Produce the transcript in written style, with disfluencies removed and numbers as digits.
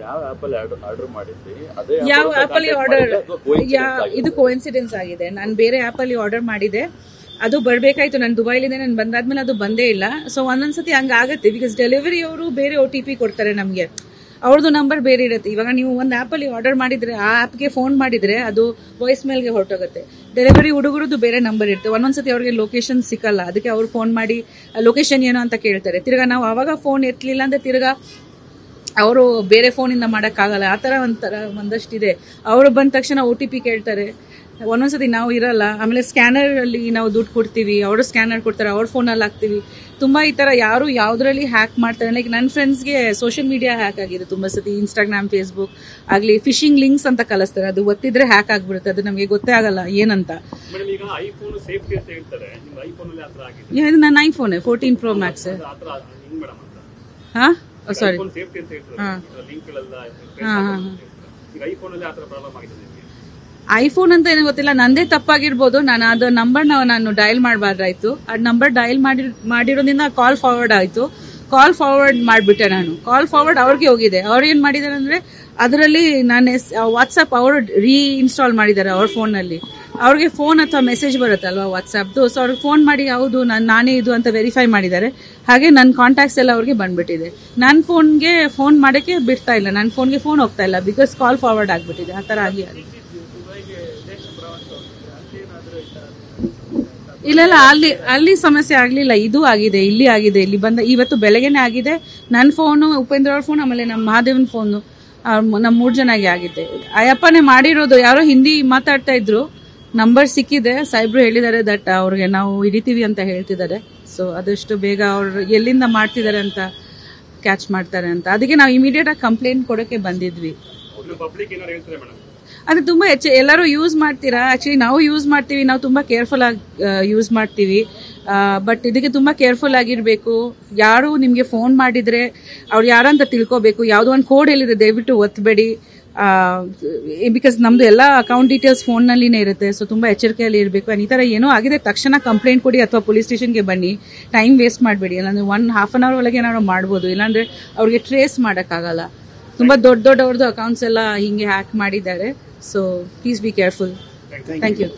ಯಾವ ಆಪ್ ಅಲ್ಲಿ ಆರ್ಡರ್, ಇದು ಕೋಇನ್ಸಿಡೆನ್ಸ್ ಆಗಿದೆ. ನಾನು ಬೇರೆ ಆಪ್ ಅಲ್ಲಿ ಆರ್ಡರ್ ಮಾಡಿದೆ, ಅದು ಬರ್ಬೇಕಾಯ್ತು. ನಾನು ದುಬೈಲಿಂದ ನಾನು ಬಂದಾದ್ಮೇಲೆ ಅದು ಬಂದೇ ಇಲ್ಲ. ಸೊ ಒಂದೊಂದ್ಸತಿ ಹಂಗಾಗತ್ತೆ, ಬಿಕಾಸ್ ಡೆಲಿವರಿ ಅವರು ಬೇರೆ OTP ಕೊಡ್ತಾರೆ ನಮಗೆ, ಅವ್ರದ್ದು ನಂಬರ್ ಬೇರೆ ಇರುತ್ತೆ. ಇವಾಗ ನೀವು ಒಂದು ಆ್ಯಪಲ್ಲಿ ಆರ್ಡರ್ ಮಾಡಿದ್ರೆ ಆ ಆ್ಯಪ್ಗೆ ಫೋನ್ ಮಾಡಿದ್ರೆ ಅದು ವಾಯ್ಸ್ ಮೇಲ್ಗೆ ಹೊರಟೋಗುತ್ತೆ. ಡೆಲಿವರಿ ಹುಡುಗರದ್ದು ಬೇರೆ ನಂಬರ್ ಇರುತ್ತೆ. ಒಂದೊಂದ್ಸತಿ ಅವ್ರಿಗೆ ಲೊಕೇಶನ್ ಸಿಕ್ಕಲ್ಲ, ಅದಕ್ಕೆ ಅವ್ರು ಫೋನ್ ಮಾಡಿ ಲೊಕೇಶನ್ ಏನೋ ಅಂತ ಕೇಳ್ತಾರೆ. ತಿರ್ಗಾ ನಾವು ಅವಾಗ ಫೋನ್ ಎತ್ತಲಿಲ್ಲ ಅಂದ್ರೆ ತಿರ್ಗಾ ಅವರು ಬೇರೆ ಫೋನಿಂದ ಮಾಡೋಕ್ಕಾಗಲ್ಲ. ಆ ಥರ ಒಂದಷ್ಟಿದೆ. ಅವರು ಬಂದ ತಕ್ಷಣ OTP ಕೇಳ್ತಾರೆ. ಒಂದೊಂದ್ಸತಿ ನಾವು ಇರಲ್ಲ. ಆಮೇಲೆ ಸ್ಕ್ಯಾನರ್ ಅಲ್ಲಿ ನಾವು ದುಡ್ಡು ಕೊಡ್ತೀವಿ, ಅವರು ಸ್ಕ್ಯಾನರ್ ಕೊಡ್ತಾರೆ, ಅವ್ರ ಫೋನಲ್ಲಿ ಹಾಕ್ತೀವಿ. ತುಂಬಾ ಈ ತರ ಯಾರು ಯಾವ್ದ್ರಲ್ಲಿ ಹ್ಯಾಕ್ ಮಾಡ್ತಾರೆ. ಲೈಕ್ ನನ್ನ ಫ್ರೆಂಡ್ಸ್ಗೆ ಸೋಷಿಯಲ್ ಮೀಡಿಯಾ ಹ್ಯಾಕ್ ಆಗಿದೆ ತುಂಬಾ ಸತಿ. ಇನ್ಸ್ಟಾಗ್ರಾಮ್, ಫೇಸ್ಬುಕ್ ಆಗ್ಲಿ ಫಿಶಿಂಗ್ ಲಿಂಕ್ಸ್ ಅಂತ ಕಳಿಸ್ತಾರೆ, ಅದು ಒತ್ತಿದ್ರೆ ಹ್ಯಾಕ್ ಆಗ್ಬಿಡುತ್ತೆ. ಅದು ನಮಗೆ ಗೊತ್ತೇ ಆಗಲ್ಲ ಏನಂತ. ಇದು ನನ್ನ ಐಫೋನ್ 14 Pro Max. ಹಾ ಸಾರಿ, ಐಫೋನ್ ಅಂತ ಏನೋ ಗೊತ್ತಿಲ್ಲ, ನಂದೇ ತಪ್ಪಾಗಿರ್ಬೋದು. ನಾನು ಅದು ನಂಬರ್ ನಾನು ಡಯಲ್ ಮಾಡಬಾರ್ದಾಯ್ತು. ಆ ನಂಬರ್ ಡಯಲ್ ಮಾಡಿರೋದ್ರಿಂದ ಕಾಲ್ ಫಾರ್ವರ್ಡ್ ಆಯ್ತು. ಕಾಲ್ ಫಾರ್ವರ್ಡ್ ಮಾಡಿಬಿಟ್ಟೆ ನಾನು. ಕಾಲ್ ಫಾರ್ವರ್ಡ್ ಅವ್ರಿಗೆ ಹೋಗಿದೆ. ಅವ್ರು ಏನ್ ಮಾಡಿದಾರೆ ಅಂದ್ರೆ ಅದರಲ್ಲಿ ನಾನು ವಾಟ್ಸ್ಆಪ್ ಅವರು ಇನ್ಸ್ಟಾಲ್ ಮಾಡಿದ್ದಾರೆ ಅವ್ರ ಫೋನಲ್ಲಿ. ಅವ್ರಿಗೆ ಫೋನ್ ಅಥವಾ ಮೆಸೇಜ್ ಬರುತ್ತಲ್ವಾ ವಾಟ್ಸ್ಆಪ್ದು, ಸೊ ಅವ್ರಿಗೆ ಫೋನ್ ಮಾಡಿ ಹೌದು ನಾನೇ ಇದು ಅಂತ ವೆರಿಫೈ ಮಾಡಿದ್ದಾರೆ. ಹಾಗೆ ನನ್ನ ಕಾಂಟ್ಯಾಕ್ಟ್ಸ್ ಎಲ್ಲ ಅವ್ರಿಗೆ ಬಂದ್ಬಿಟ್ಟಿದೆ. ನನ್ನ ಫೋನ್ಗೆ ಫೋನ್ ಮಾಡೋಕ್ಕೆ ಬಿಡ್ತಾ ಇಲ್ಲ, ನನ್ನ ಫೋನ್ಗೆ ಫೋನ್ ಹೋಗ್ತಾ ಇಲ್ಲ, ಬಿಕಾಸ್ ಕಾಲ್ ಫಾರ್ವರ್ಡ್ ಆಗ್ಬಿಟ್ಟಿದೆ. ಆ ಥರ ಆಗಿ ಇಲ್ಲ ಅಲ್ಲಿ ಸಮಸ್ಯೆ ಆಗ್ಲಿಲ್ಲ, ಇದು ಆಗಿದೆ, ಇಲ್ಲಿ ಆಗಿದೆ. ಇಲ್ಲಿ ಬಂದ ಇವತ್ತು ಬೆಳಗ್ಗೆನೆ ಆಗಿದೆ. ನನ್ನ ಫೋನು, ಉಪೇಂದ್ರ ಅವ್ರ ಫೋನ್, ಆಮೇಲೆ ನಮ್ಮ ಮಹಾದೇವನ್ ಫೋನು, ನಮ್ಮ 3 ಜನಗೆ ಆಗಿದೆ. ಅಯ್ಯಪ್ಪನೇ ಮಾಡಿರೋದು. ಯಾರೋ ಹಿಂದಿ ಮಾತಾಡ್ತಾ ಇದ್ರು, ನಂಬರ್ ಸಿಕ್ಕಿದೆ, ಸಾಹೇಬ್ರು ಹೇಳಿದ್ದಾರೆ ದಟ್ ಅವ್ರಿಗೆ ನಾವು ಹಿಡಿತೀವಿ ಅಂತ ಹೇಳ್ತಿದ್ದಾರೆ. ಸೊ ಆದಷ್ಟು ಬೇಗ ಅವ್ರು ಎಲ್ಲಿಂದ ಮಾಡ್ತಿದ್ದಾರೆ ಅಂತ ಕ್ಯಾಚ್ ಮಾಡ್ತಾರೆ ಅಂತ. ಅದಕ್ಕೆ ನಾವು ಇಮಿಡಿಯೇಟ್ ಆಗಿ ಕಂಪ್ಲೇಂಟ್ ಕೊಡೋಕೆ ಬಂದಿದ್ವಿ. ಅದು ತುಂಬಾ ಎಲ್ಲರೂ ಯೂಸ್ ಮಾಡ್ತೀರಾ, ಆಕ್ಚುಲಿ ನಾವು ಯೂಸ್ ಮಾಡ್ತೀವಿ, ನಾವು ತುಂಬಾ ಕೇರ್ಫುಲ್ ಆಗಿ ಯೂಸ್ ಮಾಡ್ತೀವಿ. ಬಟ್ ಇದಕ್ಕೆ ತುಂಬಾ ಕೇರ್ಫುಲ್ ಆಗಿರ್ಬೇಕು. ಯಾರು ನಿಮ್ಗೆ ಫೋನ್ ಮಾಡಿದ್ರೆ ಅವ್ರು ಯಾರಂತ ತಿಳ್ಕೋಬೇಕು. ಯಾವ್ದೋ ಒಂದು ಕೋಡ್ ಹೇಳಿದ್ರೆ ದಯವಿಟ್ಟು ಒತ್ತಬೇಡಿ, ಬಿಕಾಸ್ ನಮ್ದು ಎಲ್ಲ ಅಕೌಂಟ್ ಡೀಟೇಲ್ಸ್ ಫೋನ್ ನಲ್ಲಿನೇ ಇರುತ್ತೆ. ಸೊ ತುಂಬಾ ಎಚ್ಚರಿಕೆಯಲ್ಲಿ ಇರಬೇಕು. ಈ ತರ ಏನೋ ಆಗಿದೆ ತಕ್ಷಣ ಕಂಪ್ಲೇಂಟ್ ಕೊಡಿ ಅಥವಾ ಪೊಲೀಸ್ ಸ್ಟೇಷನ್ಗೆ ಬನ್ನಿ. ಟೈಮ್ ವೇಸ್ಟ್ ಮಾಡಬೇಡಿ. ಇಲ್ಲಾಂದ್ರೆ 1.5 hour ಒಳಗೆ ಏನಾದ್ರು ಮಾಡ್ಬೋದು, ಇಲ್ಲಾಂದ್ರೆ ಅವ್ರಿಗೆ ಟ್ರೇಸ್ ಮಾಡೋಕ್ಕಾಗಲ್ಲ. ತುಂಬಾ ದೊಡ್ಡವ್ರದ್ದು ಅಕೌಂಟ್ಸ್ ಎಲ್ಲ ಹಿಂಗೆ ಹ್ಯಾಕ್ ಮಾಡಿದ್ದಾರೆ. So please be careful. Thank you.